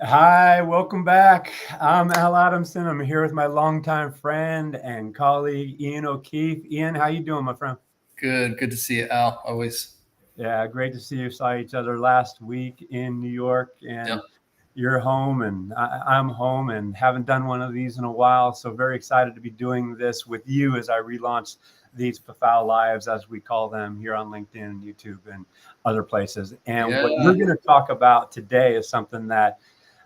Hi, welcome back. I'm Al Adamsen. I'm here with my longtime friend and colleague, Ian O'Keefe. Ian, how you doing, my friend? Good to see you, Al. Always. Yeah, great to see you. Saw each other last week in New York, and Yep. you're home and I'm home and haven't done one of these in a while. So very excited to be doing this with you as I relaunch these PAFOW lives, as we call them here on LinkedIn and YouTube and other places. And what Yeah. we're going to talk about today is something that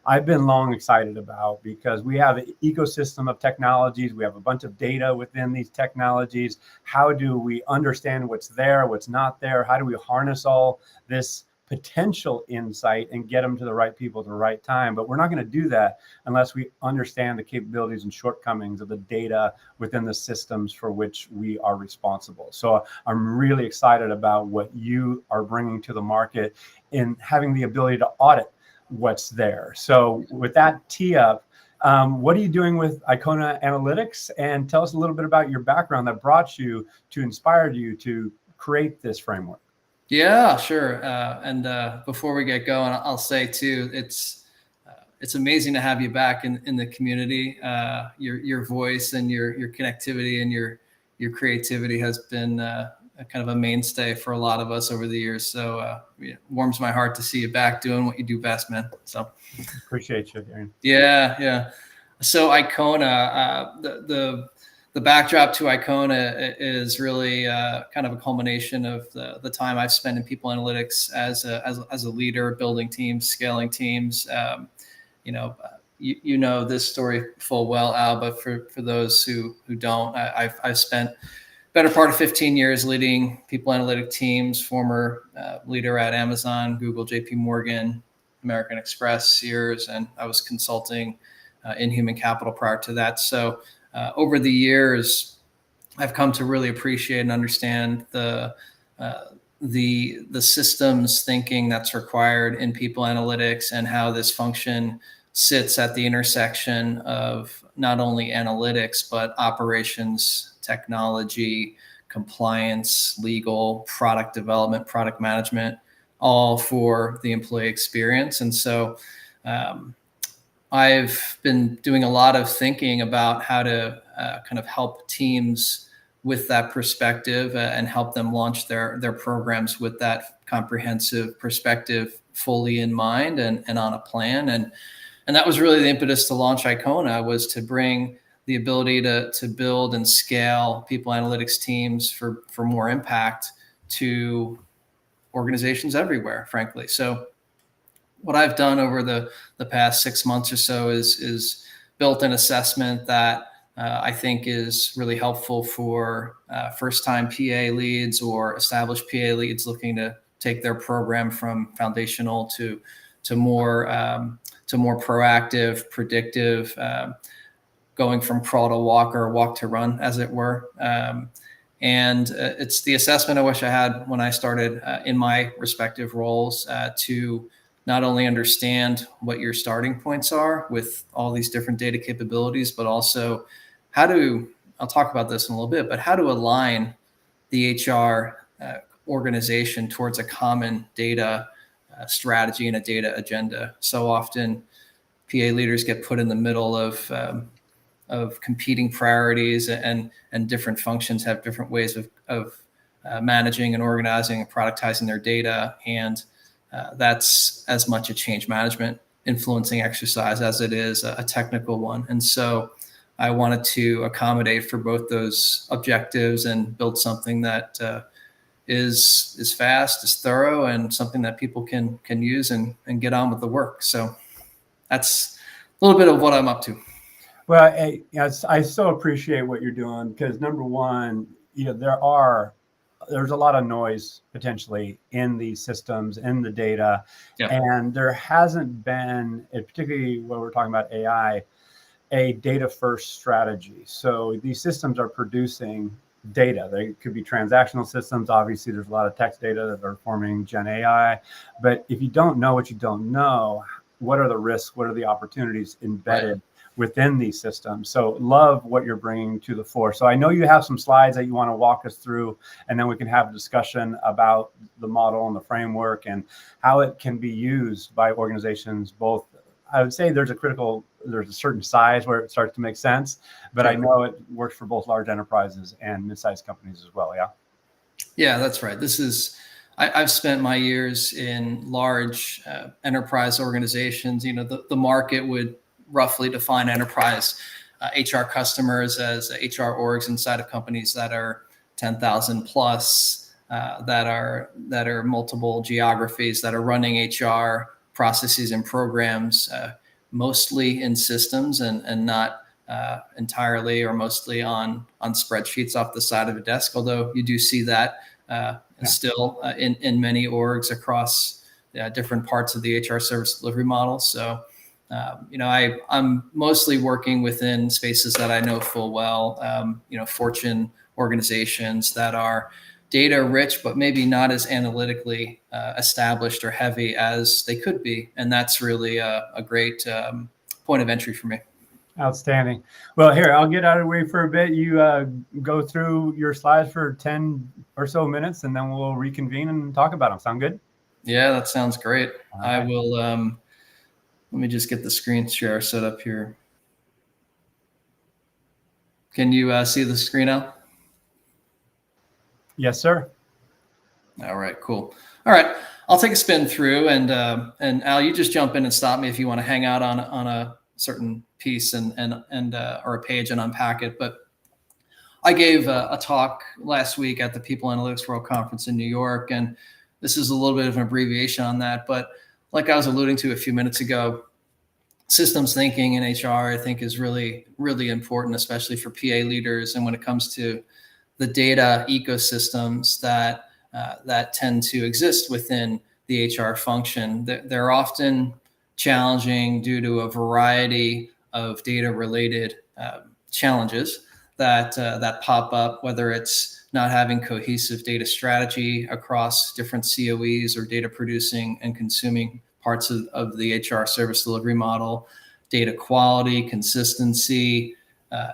I've been long excited about because we have an ecosystem of technologies. We have a bunch of data within these technologies. How do we understand what's there, what's not there? How do we harness all this potential insight and get them to the right people at the right time? But we're not going to do that unless we understand the capabilities and shortcomings of the data within the systems for which we are responsible. So I'm really excited about what you are bringing to the market in having the ability to audit what's there. So with that tee up, what are you doing with Icona Analytics? And tell us a little bit about your background that brought you to, inspired you to create this framework. Yeah, sure. And before we get going, I'll say too, it's amazing to have you back in the community. Your voice and your connectivity and your creativity has been a kind of a mainstay for a lot of us over the years. So it warms my heart to see you back doing what you do best, man. So Appreciate you, Aaron. yeah. So Icona, the backdrop to Icona is really kind of a culmination of the time I've spent in people analytics as a leader, building teams, scaling teams. You know this story full well, Al, but for those who don't, I've spent better part of 15 years leading people analytic teams, former leader at Amazon, Google, JP Morgan, American Express, Sears, and I was consulting in human capital prior to that. So over the years, I've come to really appreciate and understand the systems thinking that's required in people analytics and how this function sits at the intersection of not only analytics but operations, technology, compliance, legal, product development, product management, all for the employee experience. And so I've been doing a lot of thinking about how to kind of help teams with that perspective and help them launch their programs with that comprehensive perspective fully in mind and on a plan. And that was really the impetus to launch Icona, was to bring the ability to build and scale people analytics teams for more impact to organizations everywhere, frankly. So what I've done over the past 6 months or so is built an assessment that I think is really helpful for first-time PA leads or established PA leads looking to take their program from foundational to more proactive, predictive, going from crawl to walk or walk to run, as it were. And it's the assessment I wish I had when I started in my respective roles to not only understand what your starting points are with all these different data capabilities, but also I'll talk about this in a little bit, but how to align the HR organization towards a common data strategy and a data agenda. So often PA leaders get put in the middle of competing priorities, and different functions have different ways of managing and organizing and productizing their data. And that's as much a change management influencing exercise as it is a technical one. And so I wanted to accommodate for both those objectives and build something that is fast, is thorough, and something that people can use and get on with the work. So that's a little bit of what I'm up to. Well, I so appreciate what you're doing because number one, there's a lot of noise potentially in these systems, in the data, Yeah. and there hasn't been, particularly when we're talking about AI, a data first strategy. So these systems are producing data. They could be transactional systems. Obviously, there's a lot of text data that are forming Gen AI. But if you don't know what you don't know, what are the risks? What are the opportunities embedded within these systems? So love what you're bringing to the fore. So I know you have some slides that you want to walk us through, and then we can have a discussion about the model and the framework and how it can be used by organizations, both I would say there's a certain size where it starts to make sense, but Sure. I know it works for both large enterprises and mid-sized companies as well. Yeah. Yeah, that's right. I've spent my years in large enterprise organizations. The market would roughly define enterprise HR customers as HR orgs inside of companies that are 10,000 plus, that are multiple geographies, that are running HR processes and programs, mostly in systems and not entirely or mostly on spreadsheets off the side of a desk. Although you do see that still in many orgs across different parts of the HR service delivery model. So, I'm mostly working within spaces that I know full well. Fortune organizations that are data rich, but maybe not as analytically established or heavy as they could be, and that's really a great point of entry for me. Outstanding. Well, here, I'll get out of the way for a bit. You go through your slides for 10 or so minutes, and then we'll reconvene and talk about them. Sound good? Yeah, that sounds great. All I right. will, let me just get the screen share set up here. Can you see the screen now? Yes, sir. All right, cool. All right, I'll take a spin through, and Al, you just jump in and stop me if you want to hang out on a certain piece and or a page and unpack it. But I gave a talk last week at the People Analytics World Conference in New York, and this is a little bit of an abbreviation on that. But like I was alluding to a few minutes ago, systems thinking in HR, I think, is really, really important, especially for PA leaders. And when it comes to the data ecosystems that tend to exist within the HR function, they're often challenging due to a variety of data-related challenges that pop up, whether it's not having cohesive data strategy across different COEs or data producing and consuming parts of the HR service delivery model, data quality, consistency,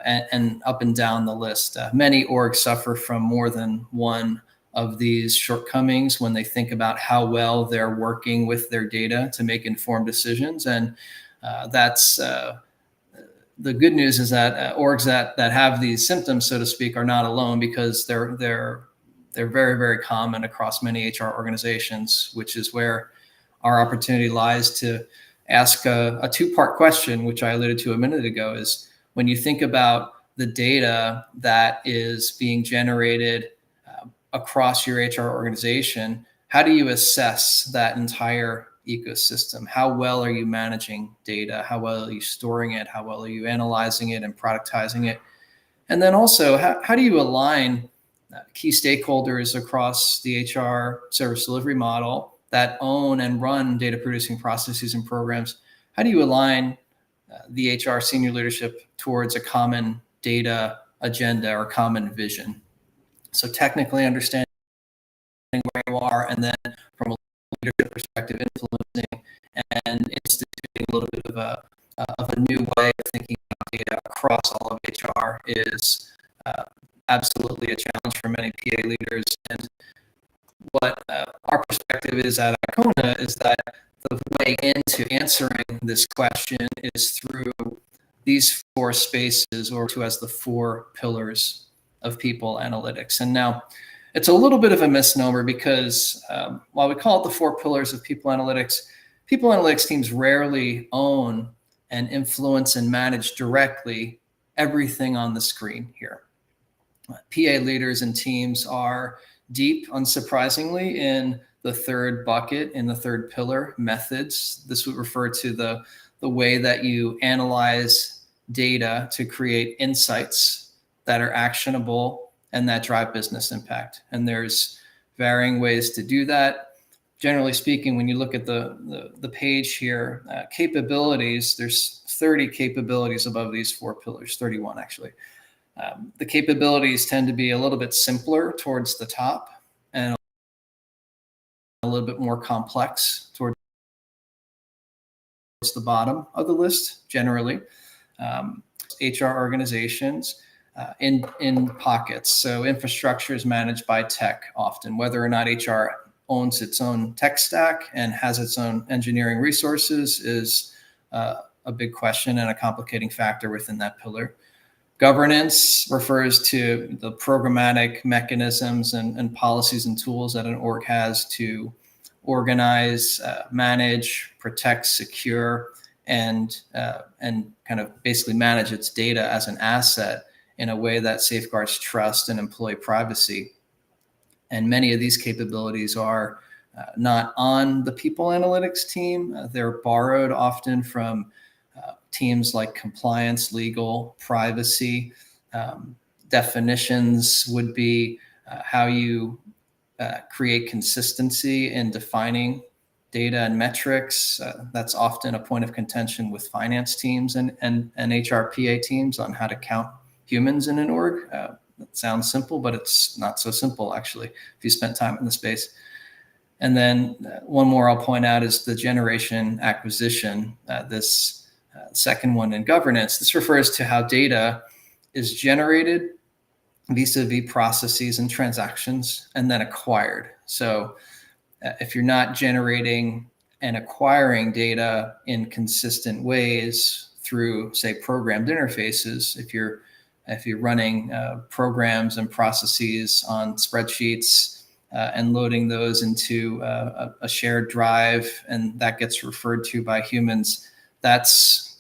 and up and down the list. Many orgs suffer from more than one of these shortcomings when they think about how well they're working with their data to make informed decisions. And that's the good news is that orgs that have these symptoms, so to speak, are not alone, because they're very, very common across many HR organizations, which is where our opportunity lies to ask a two-part question, which I alluded to a minute ago, is when you think about the data that is being generated across your HR organization, how do you assess that entire ecosystem? How well are you managing data? How well are you storing it? How well are you analyzing it and productizing it? And then also, how do you align key stakeholders across the HR service delivery model that own and run data producing processes and programs? How do you align the HR senior leadership towards a common data agenda or common vision? So technically understanding where you are, and then from a leadership perspective, influencing and instituting a little bit of a new way of thinking about data across all of HR is absolutely a challenge for many PA leaders. And what our perspective is at Icona is that the way into answering this question is through these four spaces, or to as the four pillars of people analytics. And now it's a little bit of a misnomer, because while we call it the four pillars of people analytics teams rarely own and influence and manage directly everything on the screen here. PA leaders and teams are deep, unsurprisingly, in the third bucket, in the third pillar, methods. This would refer to the way that you analyze data to create insights that are actionable and that drive business impact. And there's varying ways to do that. Generally speaking, when you look at the page here, capabilities, there's 30 capabilities above these four pillars, 31 actually. The capabilities tend to be a little bit simpler towards the top and a little bit more complex towards the bottom of the list, generally. HR organizations in pockets. So infrastructure is managed by tech often, whether or not HR owns its own tech stack and has its own engineering resources is a big question and a complicating factor within that pillar. Governance refers to the programmatic mechanisms and policies and tools that an org has to organize, manage, protect, secure, and kind of basically manage its data as an asset in a way that safeguards trust and employee privacy. And many of these capabilities are not on the people analytics team. They're borrowed often from teams like compliance, legal, privacy. Definitions would be how you create consistency in defining data and metrics. That's often a point of contention with finance teams and HRPA teams on how to count humans in an org. That sounds simple, but it's not so simple, actually, if you spent time in the space. And then one more I'll point out is the generation acquisition. This second one in governance, this refers to how data is generated vis-a-vis processes and transactions and then acquired. So if you're not generating and acquiring data in consistent ways through, say, programmed interfaces, if you're running programs and processes on spreadsheets and loading those into a shared drive, and that gets referred to by humans, that's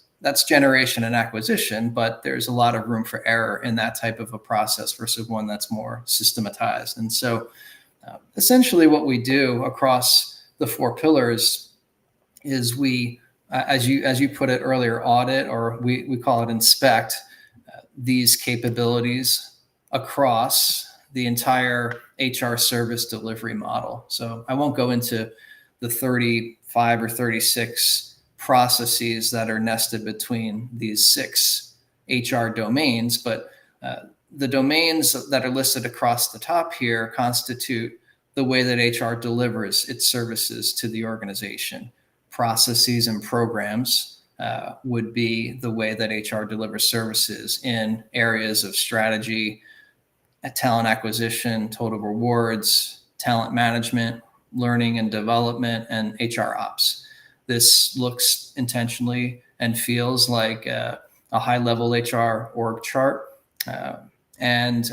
generation and acquisition, but there's a lot of room for error in that type of a process versus one that's more systematized. And so essentially what we do across the 4 pillars is we, as you put it earlier, audit, or we call it inspect, these capabilities across the entire HR service delivery model. So I won't go into the 35 or 36 processes that are nested between these 6 HR domains, but the domains that are listed across the top here constitute the way that HR delivers its services to the organization. Processes and programs would be the way that HR delivers services in areas of strategy, talent acquisition, total rewards, talent management, learning and development, and HR ops. This looks intentionally and feels like a high-level HR org chart. And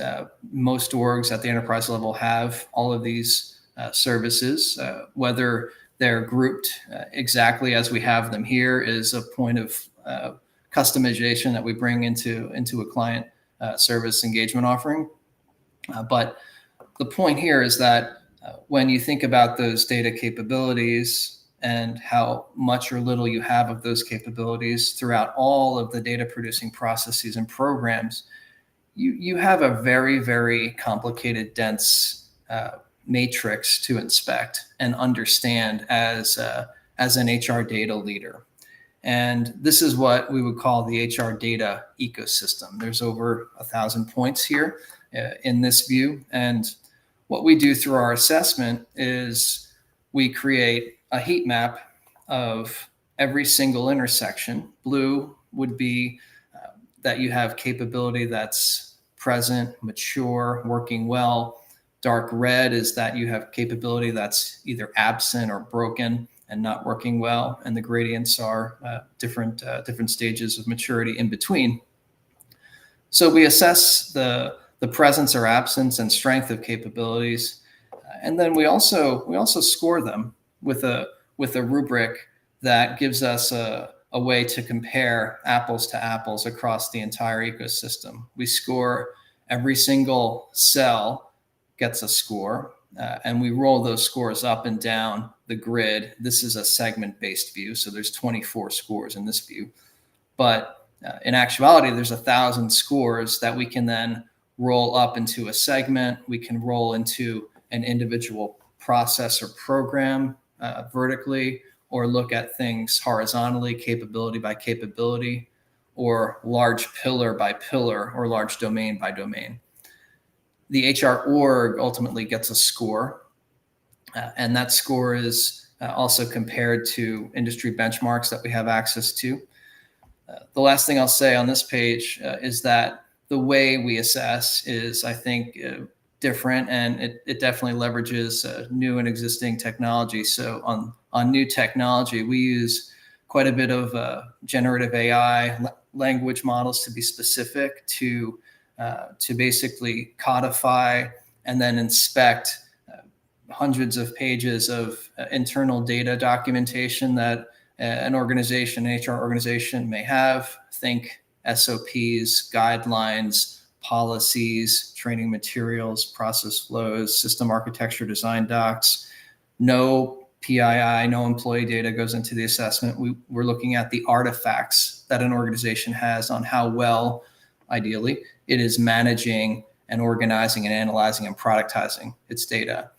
most orgs at the enterprise level have all of these services. Whether they're grouped exactly as we have them here is a point of customization that we bring into a client service engagement offering. But the point here is that when you think about those data capabilities and how much or little you have of those capabilities throughout all of the data producing processes and programs, you have a very, very complicated, dense matrix to inspect and understand as an HR data leader. And this is what we would call the HR data ecosystem. There's over 1,000 points here in this view. And what we do through our assessment is we create a heat map of every single intersection. Blue would be that you have capability that's present, mature, working well. Dark red is that you have capability that's either absent or broken and not working well. And the gradients are different stages of maturity in between. So we assess the presence or absence and strength of capabilities. And then we also score them with a rubric that gives us a way to compare apples to apples across the entire ecosystem. We score every single cell gets a score, and we roll those scores up and down the grid. This is a segment-based view, so there's 24 scores in this view. But in actuality, there's 1,000 scores that we can then roll up into a segment. We can roll into an individual process or program vertically, or look at things horizontally, capability by capability, or large pillar by pillar, or large domain by domain. The HR org ultimately gets a score, and that score is also compared to industry benchmarks that we have access to. The last thing I'll say on this page is that the way we assess is, I think, different, and it definitely leverages new and existing technology. So on new technology, we use quite a bit of generative AI language models to be specific to basically codify and then inspect hundreds of pages of internal data documentation that an organization, an HR organization may have. Think SOPs, guidelines, policies, training materials, process flows, system architecture, design docs. No PII, no employee data goes into the assessment. We're looking at the artifacts that an organization has on how well, ideally, it is managing and organizing and analyzing and productizing its data.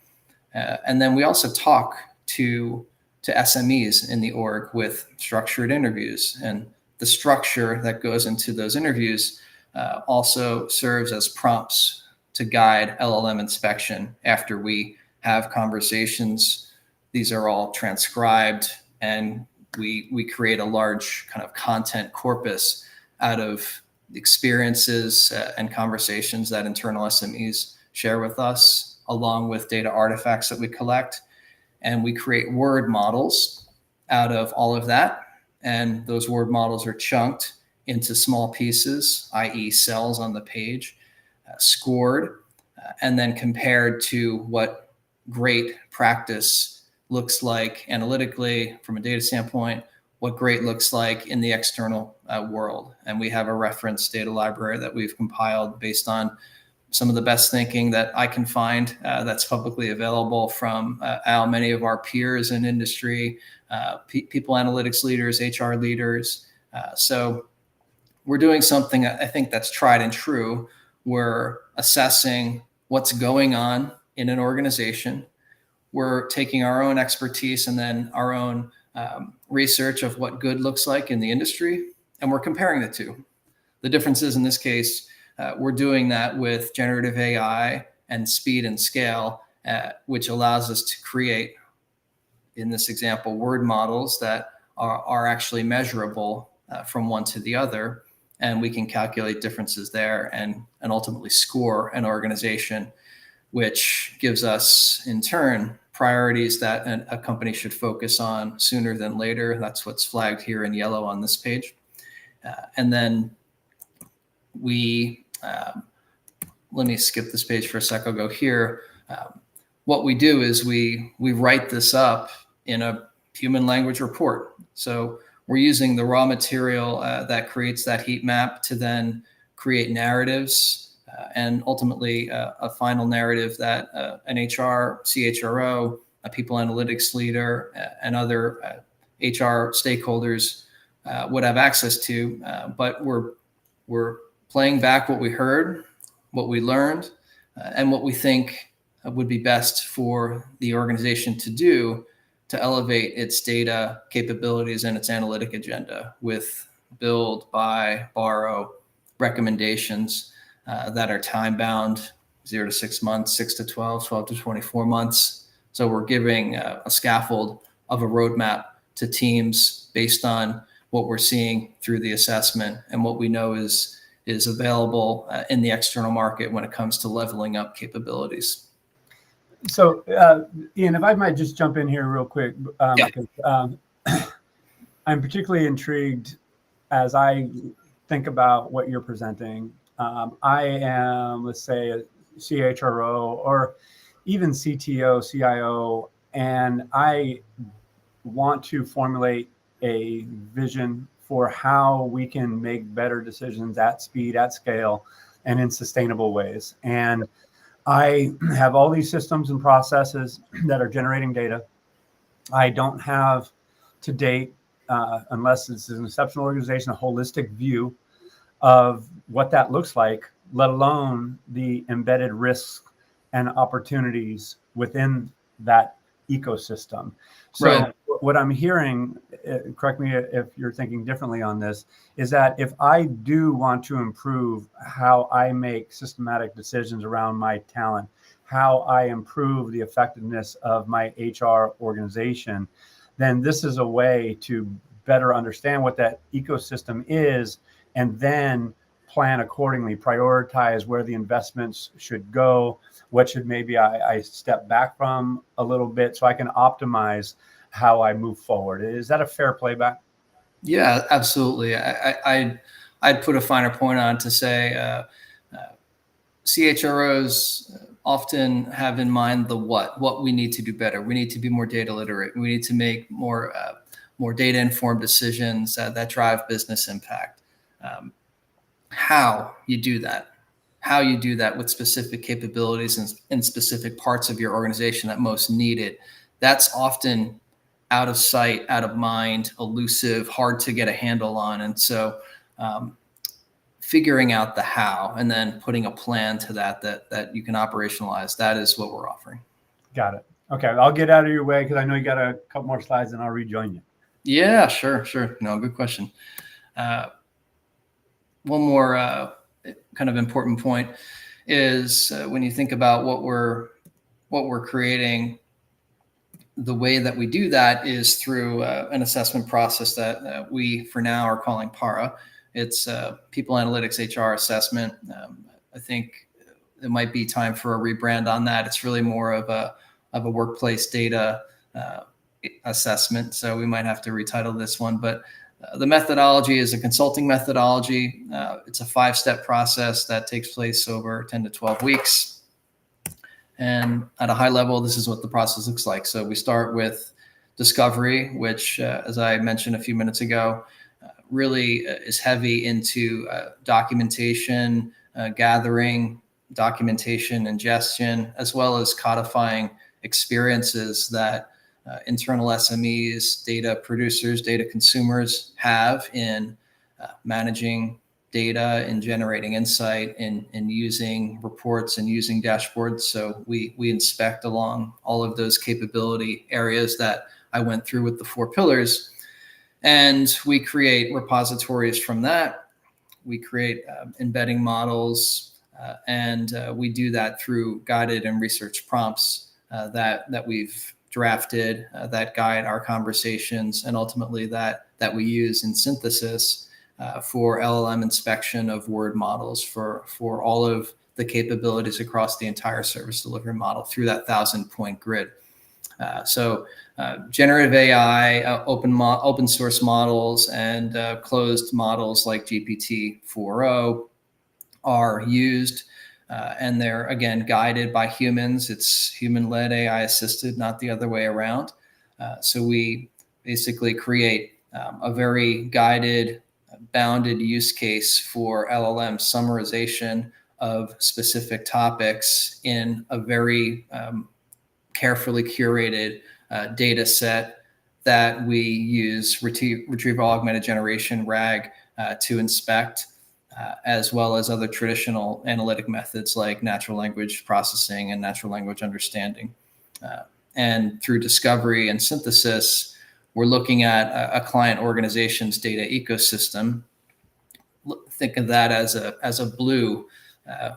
And then we also talk to SMEs in the org with structured interviews. And the structure that goes into those interviews also serves as prompts to guide LLM inspection after we have conversations. These are all transcribed, and we create a large kind of content corpus out of experiences and conversations that internal SMEs share with us, along with data artifacts that we collect. And we create word models out of all of that. And those word models are chunked into small pieces, i.e. cells on the page, scored, and then compared to what great practice looks like analytically from a data standpoint, what great looks like in the external world. And we have a reference data library that we've compiled based on some of the best thinking that I can find that's publicly available from many of our peers in industry, people analytics leaders, HR leaders. So we're doing something I think that's tried and true. We're assessing what's going on in an organization. We're taking our own expertise and then our own research of what good looks like in the industry, and we're comparing the two. The difference is in this case, we're doing that with generative AI and speed and scale, which allows us to create, in this example, word models that are actually measurable from one to the other. And we can calculate differences there and ultimately score an organization, which gives us, in turn, priorities that a company should focus on sooner than later. That's what's flagged here in yellow on this page. And then let me skip this page for a sec. I'll go here. What we do is we write this up in a human language report. So we're using the raw material that creates that heat map to then create narratives and ultimately a final narrative that an HR, CHRO, a people analytics leader, and other HR stakeholders would have access to. But we're playing back what we heard, what we learned, and what we think would be best for the organization to do to elevate its data capabilities and its analytic agenda with build, buy, borrow recommendations that are time bound, 0 to 6 months, 6 to 12, 12 to 24 months. So we're giving a scaffold of a roadmap to teams based on what we're seeing through the assessment and what we know is available in the external market when it comes to leveling up capabilities. So, Ian, if I might just jump in here real quick, Yeah. because I'm particularly intrigued as I think about what you're presenting. I am, let's say, a CHRO or even CTO, CIO, and I want to formulate a vision for how we can make better decisions at speed, at scale, and in sustainable ways. And I have all these systems and processes that are generating data. I don't have to date, unless it's an exceptional organization, a holistic view of what that looks like, let alone the embedded risks and opportunities within that ecosystem. So Right. What I'm hearing, correct me if you're thinking differently on this, is that if I do want to improve how I make systematic decisions around my talent, how I improve the effectiveness of my HR organization, then this is a way to better understand what that ecosystem is and then plan accordingly, prioritize where the investments should go, what should maybe I step back from a little bit so I can optimize how I move forward. Is that a fair playback? Yeah, absolutely. I'd put a finer point on to say CHROs often have in mind the what we need to do better. We need to be more data literate. We need to make more data informed decisions that drive business impact. Um, how you do that, how you do that with specific capabilities and in specific parts of your organization that most need it. That's often out of sight, out of mind, elusive, hard to get a handle on. And so um, figuring out the how and then putting a plan to that you can operationalize, that is what we're offering. Got it. Okay, I'll get out of your way because I know you got a couple more slides and I'll rejoin you. Yeah, sure. No, good question. One more kind of important point is when you think about what we're creating, the way that we do that is through an assessment process that we, for now, are calling PARA. It's People Analytics HR Assessment. I think it might be time for a rebrand on that. It's really more of a workplace data assessment. So we might have to retitle this one. But the methodology is a consulting methodology. It's a 5-step process that takes place over 10 to 12 weeks. And at a high level, this is what the process looks like. So we start with discovery, which, as I mentioned a few minutes ago, really is heavy into documentation, gathering, documentation, ingestion, as well as codifying experiences that internal SMEs, data producers, data consumers have in managing data and generating insight and using reports and using dashboards. So we inspect along all of those capability areas that I went through with the 4 pillars. And we create repositories from that. We create embedding models, and we do that through guided and research prompts that we've drafted that guide our conversations, and ultimately that we use in synthesis for LLM inspection of word models for all of the capabilities across the entire service delivery model through that 1,000-point grid. Generative AI, open source models, and closed models like GPT-4o are used, and they're, again, guided by humans. It's human-led, AI-assisted, not the other way around. So we basically create a very guided, bounded use case for LLM summarization of specific topics in a very carefully curated data set that we use retrieval augmented generation, RAG, to inspect, as well as other traditional analytic methods like natural language processing and natural language understanding. And through discovery and synthesis, we're looking at a client organization's data ecosystem. Think of that as a blue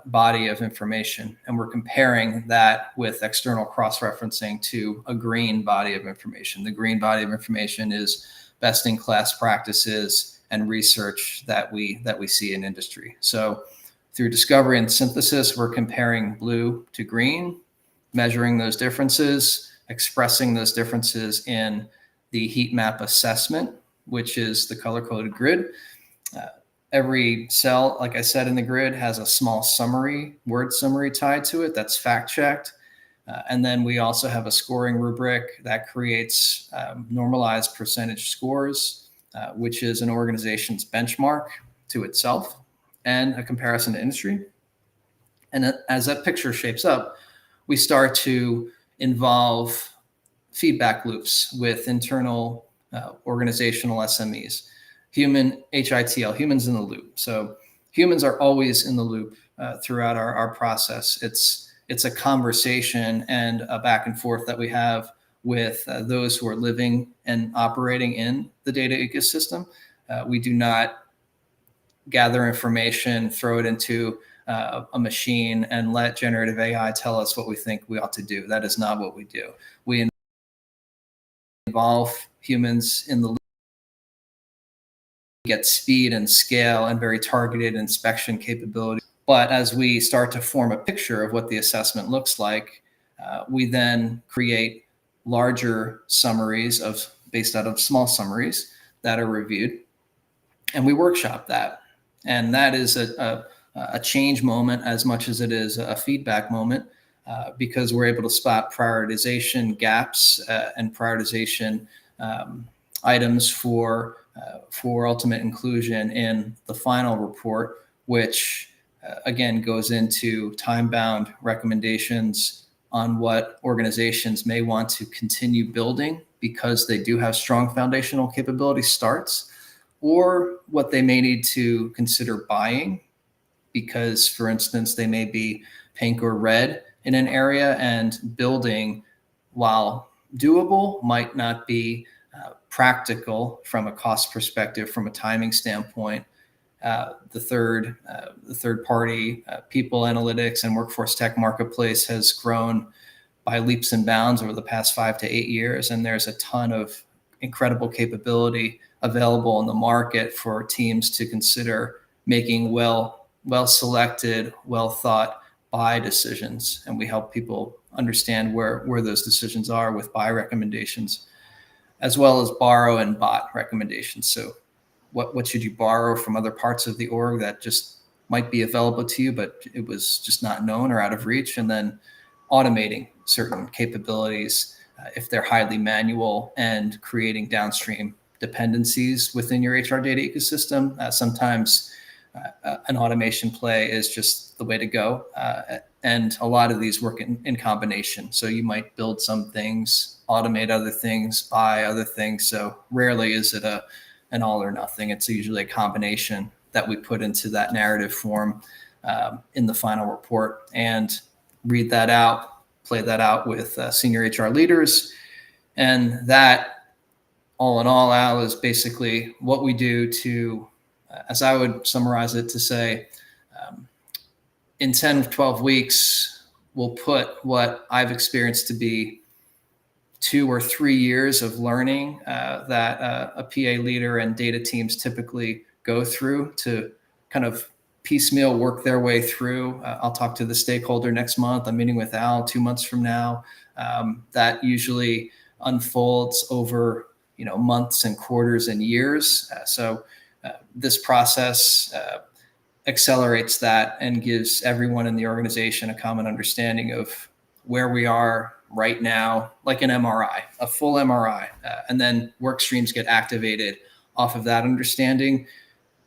body of information, and we're comparing that with external cross-referencing to a green body of information. The green body of information is best-in-class practices and research that we see in industry. So through discovery and synthesis, we're comparing blue to green, measuring those differences, expressing those differences in the heat map assessment, which is the color-coded grid. Every cell, like I said, in the grid has a small word summary tied to it that's fact-checked. And then we also have a scoring rubric that creates normalized percentage scores, which is an organization's benchmark to itself and a comparison to industry. And as that picture shapes up, we start to involve feedback loops with internal organizational SMEs. Human HITL, humans in the loop. So humans are always in the loop throughout our process. It's a conversation and a back and forth that we have with those who are living and operating in the data ecosystem. We do not gather information, throw it into a machine, and let generative AI tell us what we think we ought to do. That is not what we do. We involve humans in the loop, get speed and scale and very targeted inspection capability. But as we start to form a picture of what the assessment looks like, we then create larger summaries based out of small summaries that are reviewed, and we workshop that. And that is a change moment as much as it is a feedback moment, because we're able to spot prioritization gaps and prioritization items for ultimate inclusion in the final report, which again goes into time-bound recommendations on what organizations may want to continue building because they do have strong foundational capability starts, or what they may need to consider buying because, for instance, they may be pink or red in an area, and building, while doable, might not be practical from a cost perspective, from a timing standpoint. The third party people analytics and workforce tech marketplace has grown by leaps and bounds over the past 5 to 8 years, and there's a ton of incredible capability available in the market for teams to consider making well selected, well thought buy decisions. And we help people understand where those decisions are with buy recommendations, as well as borrow and bot recommendations. So what should you borrow from other parts of the org that just might be available to you, but it was just not known or out of reach? And then automating certain capabilities if they're highly manual, and creating downstream dependencies within your HR data ecosystem. Sometimes an automation play is just the way to go. And a lot of these work in combination. So you might build some things, automate other things, buy other things. So rarely is it an all or nothing. It's usually a combination that we put into that narrative form in the final report, and read that out, play that out with senior HR leaders. And that, all in all, Al, is basically what we do to, as I would summarize it, to say, in 10 or 12 weeks, we'll put what I've experienced to be 2 or 3 years of learning that a PA leader and data teams typically go through to kind of piecemeal work their way through. I'll talk to the stakeholder next month. I'm meeting with Al 2 months from now. That usually unfolds over months and quarters and years. So this process accelerates that and gives everyone in the organization a common understanding of where we are right now, like an MRI, a full MRI, and then work streams get activated off of that understanding.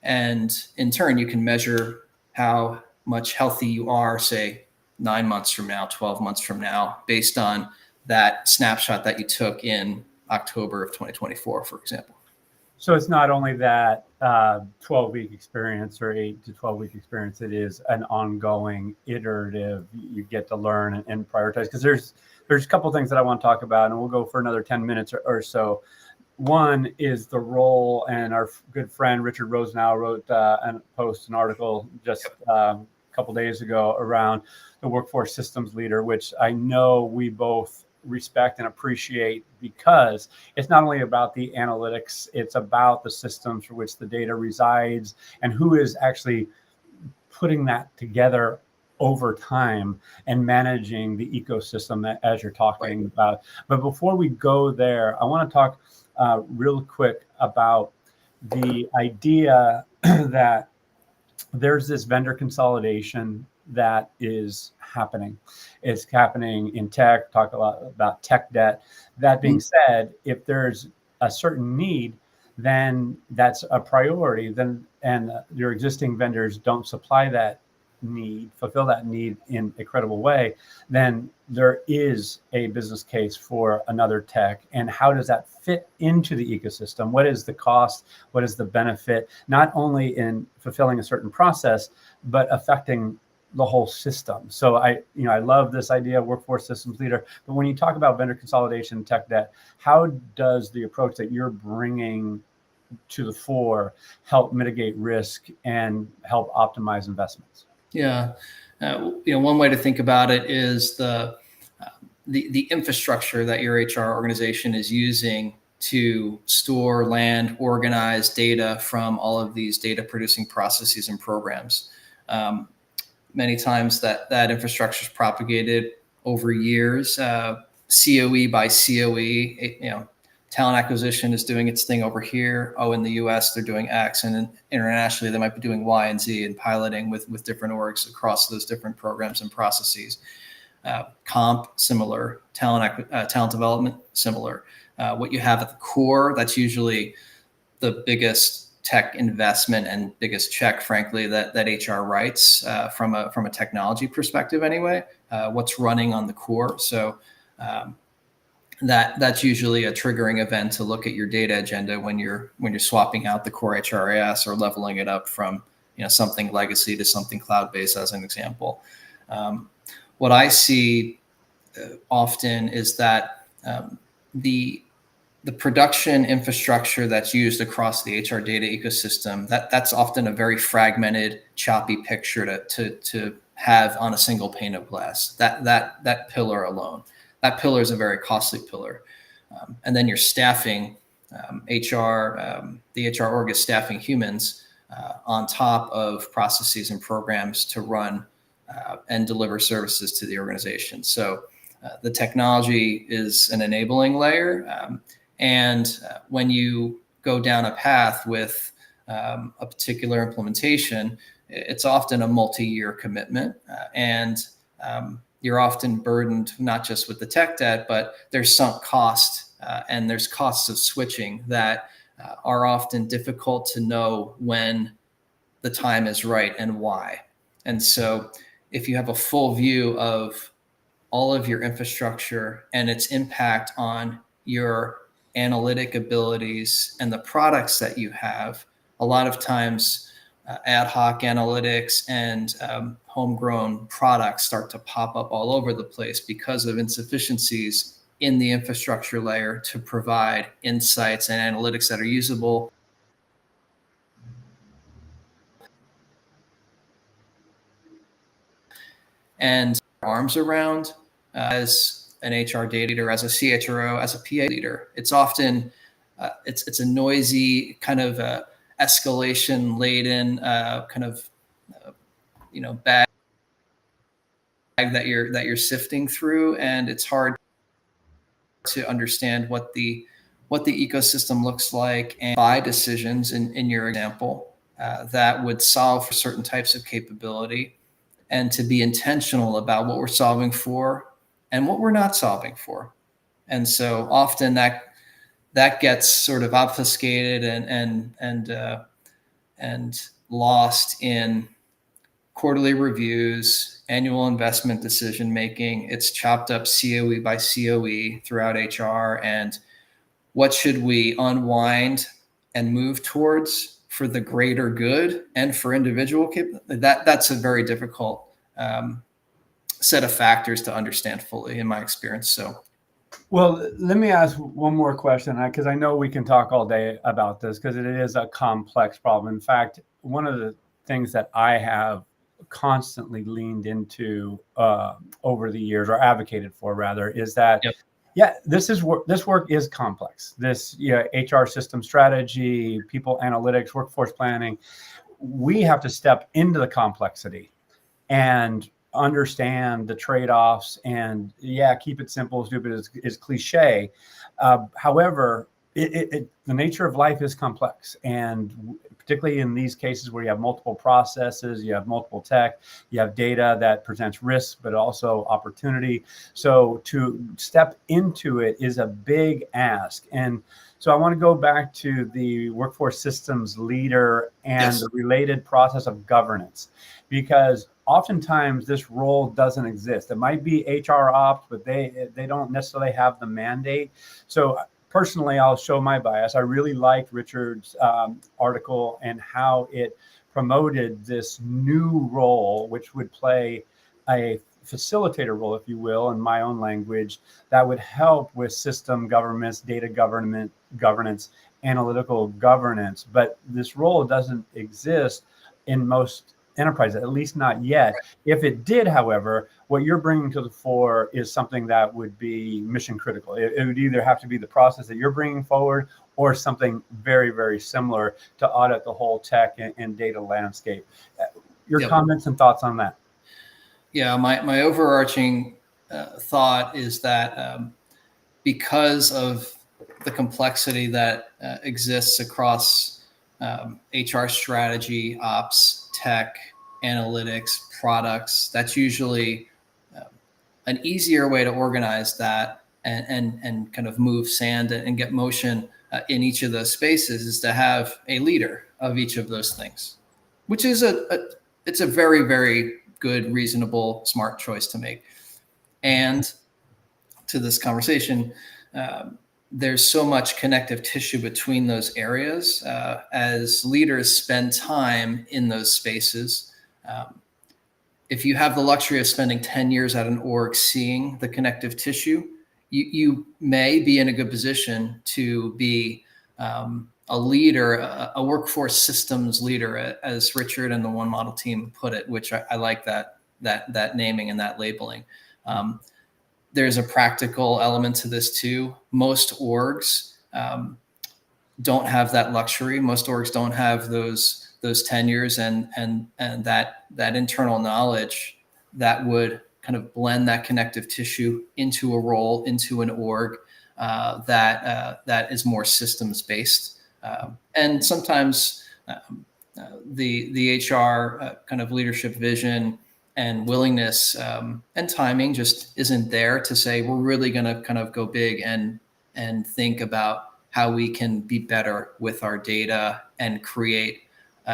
And in turn, you can measure how much healthy you are, say 9 months from now, 12 months from now, based on that snapshot that you took in October of 2024, for example. So it's not only that 12-week experience or 8 to 12-week experience, it is an ongoing, iterative, you get to learn and prioritize. Because there's a couple things that I want to talk about, and we'll go for another 10 minutes or so. One is the role, and our good friend Richard Rosenau wrote an article just a couple days ago around the workforce systems leader, which I know we both respect and appreciate, because it's not only about the analytics, it's about the systems for which the data resides and who is actually putting that together over time and managing the ecosystem as you're talking about. But before we go there, I want to talk real quick about the idea that there's this vendor consolidation that is happening. It's happening in tech. Talk a lot about tech debt. That being said, if there's a certain need, then that's a priority. Then, and your existing vendors don't supply that need, fulfill that need in a credible way, then there is a business case for another tech. And how does that fit into the ecosystem? What is the cost? What is the benefit? Not only in fulfilling a certain process, but affecting the whole system. So I love this idea of workforce systems leader. But when you talk about vendor consolidation, tech debt, how does the approach that you're bringing to the fore help mitigate risk and help optimize investments? Yeah, one way to think about it is the infrastructure that your HR organization is using to store, land, organize data from all of these data producing processes and programs. Many times that infrastructure is propagated over years, COE by COE, talent acquisition is doing its thing over here. Oh, in the US, they're doing X, and internationally, they might be doing Y and Z and piloting with different orgs across those different programs and processes. Comp, similar. Talent development, similar. What you have at the core, that's usually the biggest tech investment and biggest check, frankly, that HR writes from a technology perspective anyway. What's running on the core. So that's usually a triggering event to look at your data agenda when you're swapping out the core HRIS or leveling it up from something legacy to something cloud-based, as an example. What I see often is that the production infrastructure that's used across the HR data ecosystem, that's often a very fragmented, choppy picture to have on a single pane of glass. That pillar alone. That pillar is a very costly pillar. And then your staffing, HR, the HR org is staffing humans on top of processes and programs to run and deliver services to the organization. So the technology is an enabling layer. And when you go down a path with a particular implementation, it's often a multi-year commitment. And you're often burdened not just with the tech debt, but there's sunk cost and there's costs of switching that are often difficult to know when the time is right and why. And so if you have a full view of all of your infrastructure and its impact on your analytic abilities and the products that you have, a lot of times ad hoc analytics and homegrown products start to pop up all over the place because of insufficiencies in the infrastructure layer to provide insights and analytics that are usable. And arms around as an HR data leader, as a CHRO, as a PA leader. It's often, it's a noisy kind of escalation laden kind of bag that you're sifting through, and it's hard to understand what the ecosystem looks like and buy decisions in your example that would solve for certain types of capability, and to be intentional about what we're solving for and what we're not solving for. And so often that gets sort of obfuscated and lost in quarterly reviews, annual investment decision making. It's chopped up COE by COE throughout HR, and what should we unwind and move towards for the greater good and for individual that's a very difficult set of factors to understand fully, in my experience. So well, let me ask one more question, because I know we can talk all day about this because it is a complex problem. In fact, one of the things that I have constantly leaned into over the years, or advocated for rather, is that this work is complex. This HR system strategy, people analytics, workforce planning, we have to step into the complexity and understand the trade-offs, and keep it simple. Stupid is cliche. However, the nature of life is complex, and particularly in these cases where you have multiple processes, you have multiple tech, you have data that presents risk, but also opportunity. So to step into it is a big ask. And so I want to go back to the workforce systems leader and the related process of governance, because oftentimes this role doesn't exist. It might be HR ops, but they don't necessarily have the mandate. So personally, I'll show my bias. I really liked Richard's article and how it promoted this new role, which would play a facilitator role, if you will, in my own language, that would help with system governance, data governance, analytical governance. But this role doesn't exist in most enterprises, at least not yet. If it did, however, what you're bringing to the fore is something that would be mission critical. It would either have to be the process that you're bringing forward or something very, very similar to audit the whole tech and data landscape. Your comments and thoughts on that? Yeah, my overarching thought is that because of the complexity that exists across HR strategy, ops, tech, analytics, products, that's usually an easier way to organize that and kind of move sand and get motion in each of those spaces is to have a leader of each of those things, which is it's a very, very good, reasonable, smart choice to make. And to this conversation, there's so much connective tissue between those areas. As leaders spend time in those spaces, if you have the luxury of spending 10 years at an org seeing the connective tissue, you may be in a good position to be a leader, a workforce systems leader, as Richard and the One Model team put it, which I like that naming and that labeling. There's a practical element to this too. Most orgs don't have that luxury. Most orgs don't have those tenures and that internal knowledge that would kind of blend that connective tissue into a role, into an org that is more systems based. And sometimes the HR kind of leadership vision and willingness and timing just isn't there to say we're really going to kind of go big and think about how we can be better with our data and create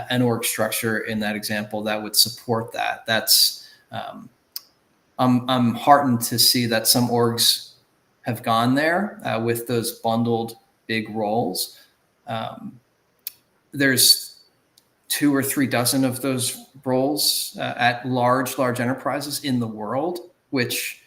an org structure in that example that would support that. That's I'm heartened to see that some orgs have gone there with those bundled big roles. There's 2 or 3 dozen of those roles at large enterprises in the world, which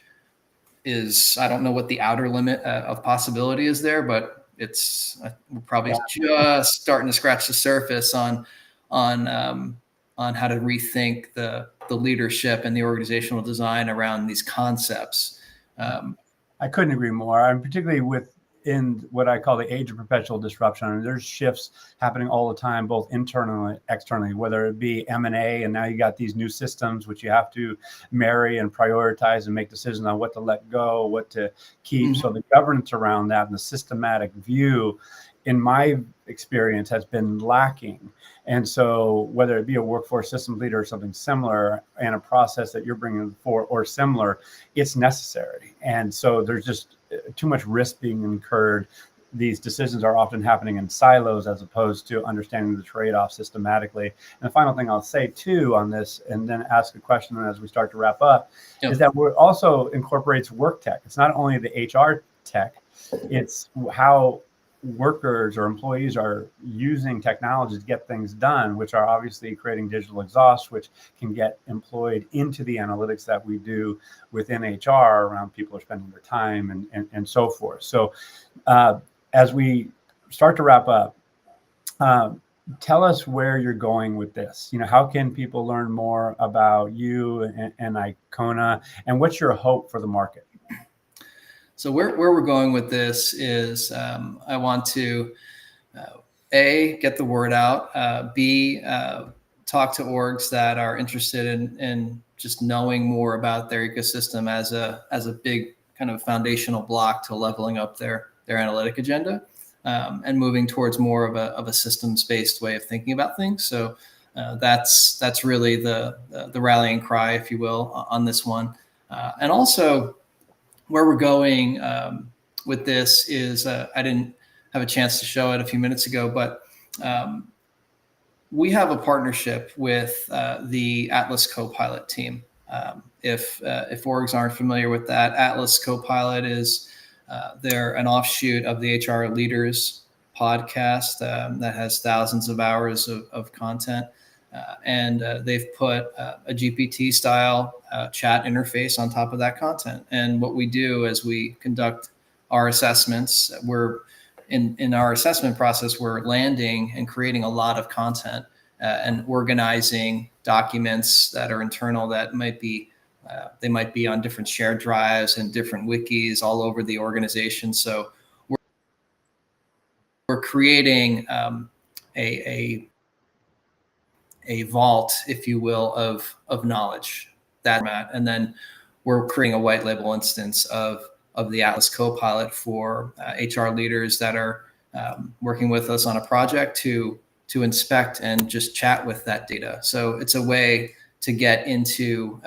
is, I don't know what the outer limit of possibility is there, but we're probably just starting to scratch the surface on how to rethink the leadership and the organizational design around these concepts. I couldn't agree more. I'm particularly in what I call the age of perpetual disruption. And there's shifts happening all the time, both internally and externally, whether it be M&A, and now you got these new systems which you have to marry and prioritize and make decisions on what to let go, what to keep. Mm-hmm. So the governance around that and the systematic view, in my experience, has been lacking. And so whether it be a workforce systems leader or something similar and a process that you're bringing forward or similar, it's necessary. And so there's just too much risk being incurred. These decisions are often happening in silos as opposed to understanding the trade-off systematically. And the final thing I'll say too on this, and then ask a question as we start to wrap up, is that we're also incorporates work tech. It's not only the HR tech, it's how workers or employees are using technology to get things done, which are obviously creating digital exhaust, which can get employed into the analytics that we do within HR around people are spending their time and so forth. So as we start to wrap up, tell us where you're going with this. How can people learn more about you and Icona, and what's your hope for the market? So where we're going with this is I want to, A, get the word out, B, talk to orgs that are interested in just knowing more about their ecosystem as a big kind of foundational block to leveling up their analytic agenda and moving towards more of a systems-based way of thinking about things. So that's really the rallying cry, if you will, on this one. And also, where we're going with this is I didn't have a chance to show it a few minutes ago, but we have a partnership with the Atlas Copilot team. If orgs aren't familiar with that, Atlas Copilot is they're an offshoot of the HR Leaders podcast that has thousands of hours of content. And they've put a GPT style chat interface on top of that content. And what we do as we conduct our assessments, we're in our assessment process, we're landing and creating a lot of content and organizing documents that are internal that might be they might be on different shared drives and different wikis all over the organization. So we're creating a vault, if you will, of knowledge, that format. And then we're creating a white label instance of the Atlas Copilot for HR leaders that are working with us on a project to inspect and just chat with that data. So it's a way to get into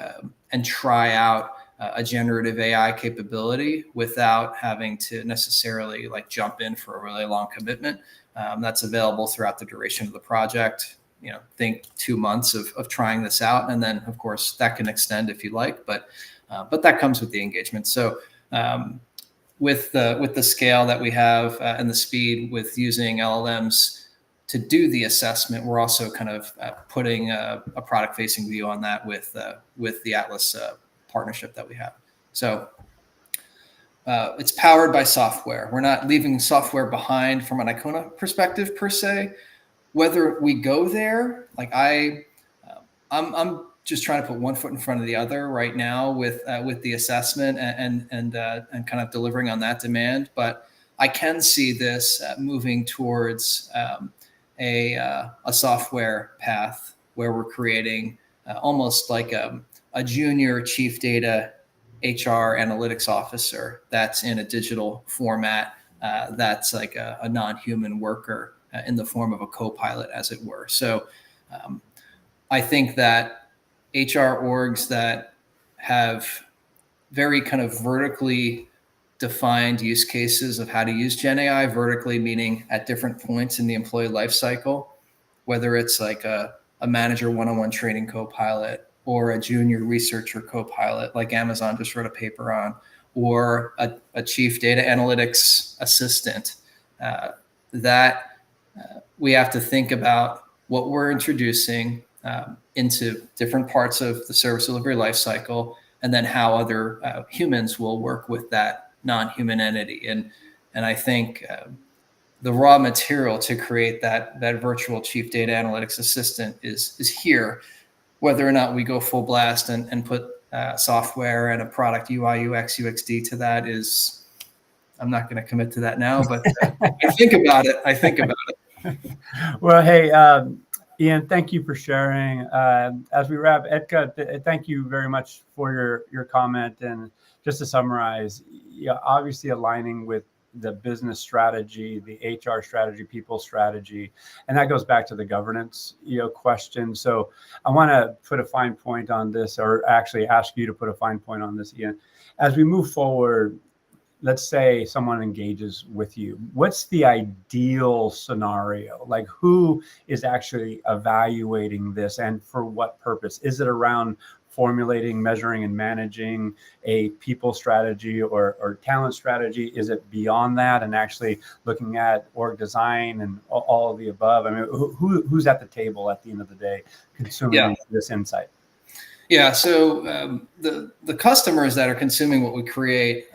and try out a generative AI capability without having to necessarily like jump in for a really long commitment. That's available throughout the duration of the project. Think 2 months of trying this out, and then of course that can extend if you like, but that comes with the engagement. So with the scale that we have and the speed with using LLMs to do the assessment, we're also kind of putting a product facing view on that with the Atlas partnership that we have. So it's powered by software. We're not leaving software behind from an Icona perspective per se. Whether we go there, like I'm just trying to put one foot in front of the other right now with the assessment and kind of delivering on that demand. But I can see this moving towards a software path where we're creating almost like a junior chief data HR analytics officer that's in a digital format that's like a non-human worker in the form of a co-pilot, as it were. So I think that HR orgs that have very kind of vertically defined use cases of how to use Gen AI, vertically meaning at different points in the employee life cycle, whether it's like a manager one-on-one training co-pilot or a junior researcher co-pilot like Amazon just wrote a paper on, or a chief data analytics assistant, that we have to think about what we're introducing into different parts of the service delivery lifecycle, and then how other humans will work with that non-human entity. And I think the raw material to create that virtual chief data analytics assistant is here. Whether or not we go full blast and put software and a product UI, UX, UXD to that is, I'm not going to commit to that now, but I think about it. Well, hey, Ian, thank you for sharing. As we wrap, Edka, thank you very much for your comment. And just to summarize, obviously aligning with the business strategy, the HR strategy, people strategy, and that goes back to the governance, question. So I want to put a fine point on this, or actually ask you to put a fine point on this, Ian. As we move forward, let's say someone engages with you. What's the ideal scenario? Like, who is actually evaluating this and for what purpose? Is it around formulating, measuring, and managing a people strategy or talent strategy? Is it beyond that and actually looking at org design and all of the above? I mean, who's at the table at the end of the day consuming this insight? Yeah, so the customers that are consuming what we create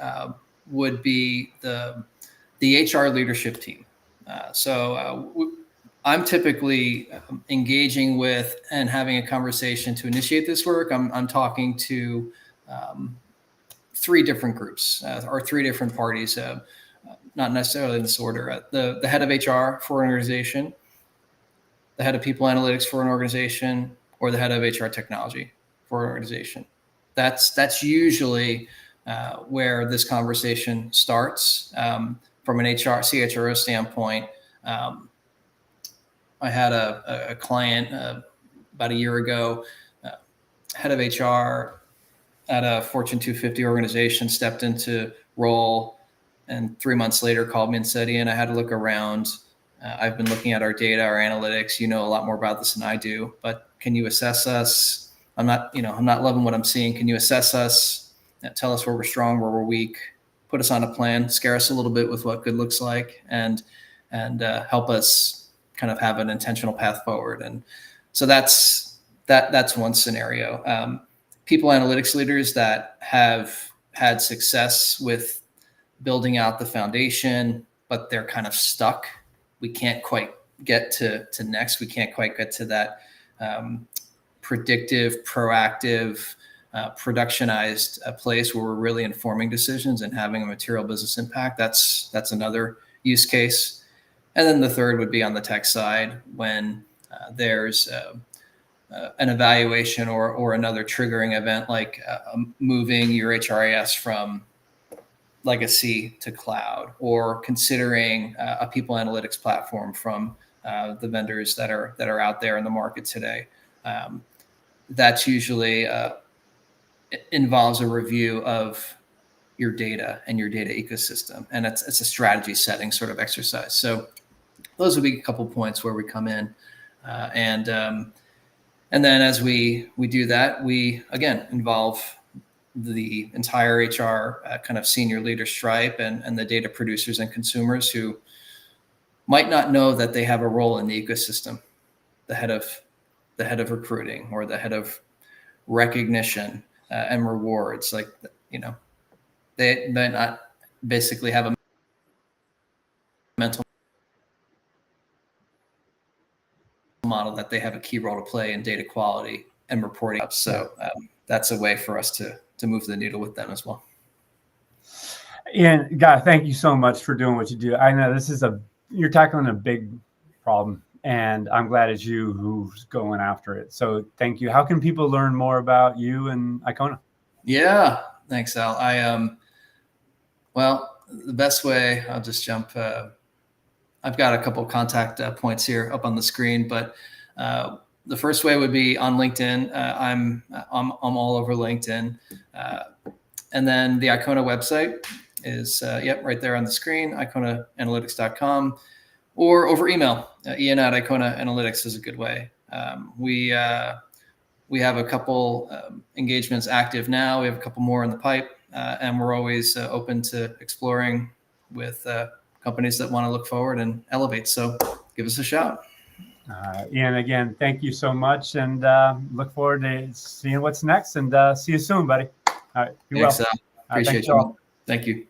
would be the HR leadership team. I'm typically engaging with and having a conversation to initiate this work. I'm talking to 3 different groups or 3 different parties, not necessarily in this order. The head of HR for an organization, the head of people analytics for an organization, or the head of HR technology for an organization. That's usually where this conversation starts. From an CHRO standpoint, I had a client about a year ago, head of HR at a Fortune 250 organization, stepped into role, and 3 months later called me and said, Ian, I had to look around. I've been looking at our data, our analytics. You know a lot more about this than I do, but can you assess us? I'm not loving what I'm seeing. Can you assess us? Tell us where we're strong, where we're weak, put us on a plan, scare us a little bit with what good looks like, and help us kind of have an intentional path forward. And so that's one scenario. People analytics leaders that have had success with building out the foundation, but they're kind of stuck. We can't quite get to next. We can't quite get to that predictive, proactive, productionized place where we're really informing decisions and having a material business impact. That's another use case. And then the third would be on the tech side when there's an evaluation or another triggering event, like moving your HRIS from legacy to cloud, or considering a people analytics platform from the vendors that are out there in the market today. That's usually involves a review of your data and your data ecosystem, and it's a strategy setting sort of exercise. So those would be a couple points where we come in, and then as we do that, we again involve the entire HR kind of senior leader stripe and the data producers and consumers who might not know that they have a role in the ecosystem. The head of recruiting, or the head of recognition and rewards, like, they might not basically have a mental model that they have a key role to play in data quality and reporting. So that's a way for us to move the needle with them as well. And God, thank you so much for doing what you do. I know you're tackling a big problem, and I'm glad it's you who's going after it. So thank you. How can people learn more about you and Icona? Yeah, thanks, Al. Well, the best way, I'll just jump. I've got a couple of contact points here up on the screen, but the first way would be on LinkedIn. I'm all over LinkedIn, and then the Icona website is right there on the screen, iconaanalytics.com, or over email. Ian at Icona Analytics is a good way. We have a couple engagements active now. We have a couple more in the pipe, and we're always open to exploring with companies that want to look forward and elevate. So give us a shout. Ian, again, thank you so much, and look forward to seeing what's next, and see you soon, buddy. All right, Thanks, Al. Appreciate you. Thank you.